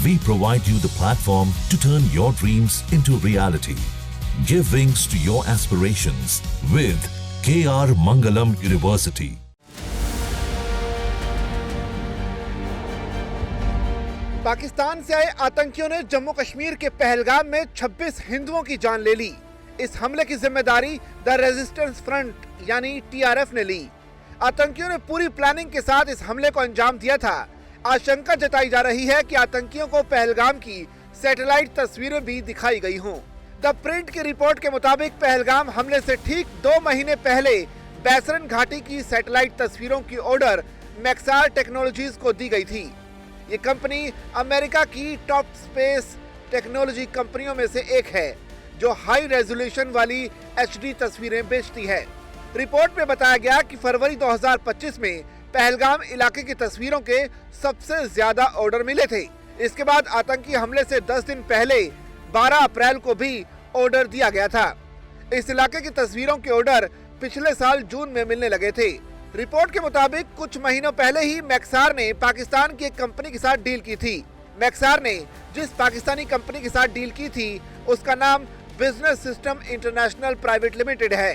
We provide you the platform to turn your dreams into reality. Give wings to your aspirations with KR Mangalam University. Pakistan से आए आतंकियों ने जम्मू कश्मीर के पहलगाम में 26 हिंदुओं की जान ले ली। इस हमले की जिम्मेदारी द रेजिस्टेंस फ्रंट यानी टीआरएफ ने ली। आतंकियों ने पूरी प्लानिंग के साथ इस हमले को अंजाम दिया था। आशंका जताई जा रही है कि आतंकियों को पहलगाम की सैटेलाइट तस्वीरें भी दिखाई गई हों। द प्रिंट की रिपोर्ट के मुताबिक पहलगाम हमले से ठीक 2 महीने पहले बैसरन घाटी की सैटेलाइट तस्वीरों की ऑर्डर मैक्सार टेक्नोलॉजीज को दी गई थी। ये कंपनी अमेरिका की टॉप स्पेस टेक्नोलॉजी कंपनियों में से एक है जो हाई रेजोल्यूशन वाली एचडी तस्वीरें बेचती है। रिपोर्ट में बताया गया कि फरवरी 2025 में पहलगाम इलाके की तस्वीरों के सबसे ज्यादा ऑर्डर मिले थे। इसके बाद आतंकी हमले से 10 दिन पहले 12 अप्रैल को भी ऑर्डर दिया गया था। इस इलाके की तस्वीरों के ऑर्डर पिछले साल जून में मिलने लगे थे। रिपोर्ट के मुताबिक कुछ महीनों पहले ही मैक्सार ने पाकिस्तान की एक कंपनी के साथ डील की थी। मैक्सार ने जिस पाकिस्तानी कंपनी के साथ डील की थी उसका नाम business system international private limited है।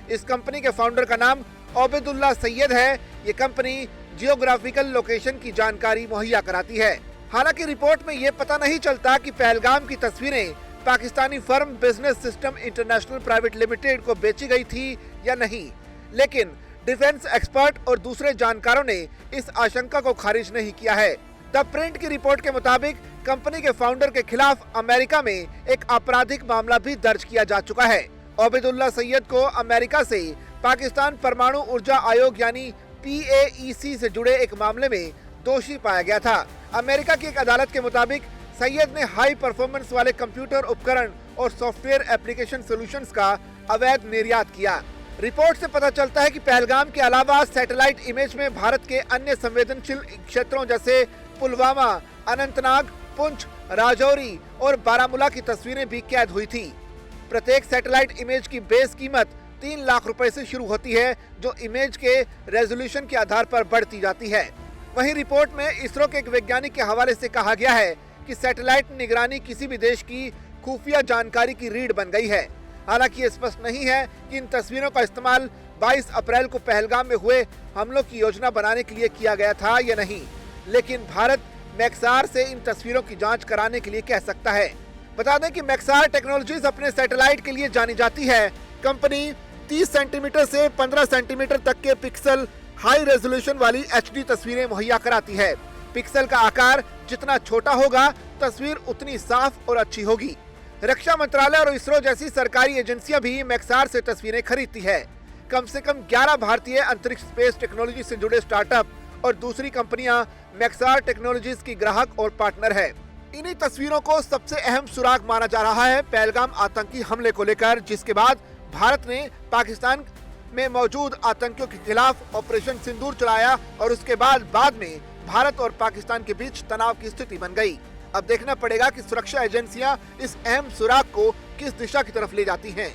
इस कंपनी के फाउंडर का नाम ओबेदुल्ला सैयद है। ये कंपनी जियोग्राफिकल लोकेशन की जानकारी मुहैया कराती है। हालांकि रिपोर्ट में ये पता नहीं चलता कि पहलगाम की तस्वीरें Pakistani firm business system international private limited को बेची गई थी या नहीं, लेकिन डिफेंस एक्सपर्ट और दूसरे जानकारों ने इस आशंका को खारिज नहीं किया है। द प्रिंट की रिपोर्ट के मुताबिक कंपनी के फाउंडर के खिलाफ अमेरिका में एक आपराधिक मामला भी दर्ज किया जा चुका है। ओबेदुल्ला सैयद को अमेरिका से पाकिस्तान परमाणु ऊर्जा आयोग यानी PAEC से जुड़े एक मामले में दोषी पाया गया था। अमेरिका की एक अदालत के मुताबिक सैयद ने हाई परफॉर्मेंस वाले कंप्यूटर उपकरण और सॉफ्टवेयर एप्लीकेशन सॉल्यूशंस का अवैध निर्यात किया। रिपोर्ट से पता चलता है कि पहलगाम के अलावा सैटेलाइट इमेज में भारत के अन्य संवेदनशील क्षेत्रों जैसे पुलवामा, अनंतनाग, पुंछ, राजौरी और बारामूला की तस्वीरें भी कैद हुई थी। प्रत्येक सैटेलाइट इमेज की बेस कीमत 3 लाख रुपए से शुरू होती है, जो इमेज के रेजोल्यूशन के आधार पर बढ़ती जाती है। वहीं रिपोर्ट में इसरो के एक वैज्ञानिक के हवाले से कहा गया है कि सैटेलाइट निगरानी किसी भी देश की खुफिया जानकारी की रीढ़ बन गई है। हालांकि ये स्पष्ट नहीं है कि इन तस्वीरों का इस्तेमाल 22 अप्रैल को पहलगाम में हुए हमलों की योजना बनाने के लिए किया गया था या नहीं, लेकिन भारत मैक्सार से इन तस्वीरों की जांच कराने के लिए कह सकता है। बता दें कि मैक्सार टेक्नोलॉजीज अपने सैटेलाइट के लिए जानी जाती है। कंपनी 30 सेंटीमीटर से 15 सेंटीमीटर तक के पिक्सल हाई रेजोल्यूशन वाली HD तस्वीरें मुहैया कराती है। पिक्सल का आकार जितना छोटा होगा, तस्वीर उतनी साफ और अच्छी होगी। रक्षा मंत्रालय और इसरो जैसी सरकारी एजेंसियां भी मैक्सार से तस्वीरें खरीदती है। कम से कम 11 भारतीय अंतरिक्ष स्पेस टेक्नोलॉजी से जुड़े स्टार्टअप और दूसरी कंपनियां मैक्सार टेक्नोलॉजीज की ग्राहक और पार्टनर है। इन्हीं तस्वीरों को सबसे अहम सुराग माना जा रहा है पहलगाम आतंकी हमले को लेकर, जिसके बाद भारत ने पाकिस्तान में मौजूद आतंकियों के खिलाफ ऑपरेशन सिंदूर चलाया और उसके बाद में भारत और पाकिस्तान के बीच तनाव की स्थिति बन गई। अब देखना पड़ेगा कि सुरक्षा एजेंसियां इस अहम सुराग को किस दिशा की तरफ ले जाती हैं।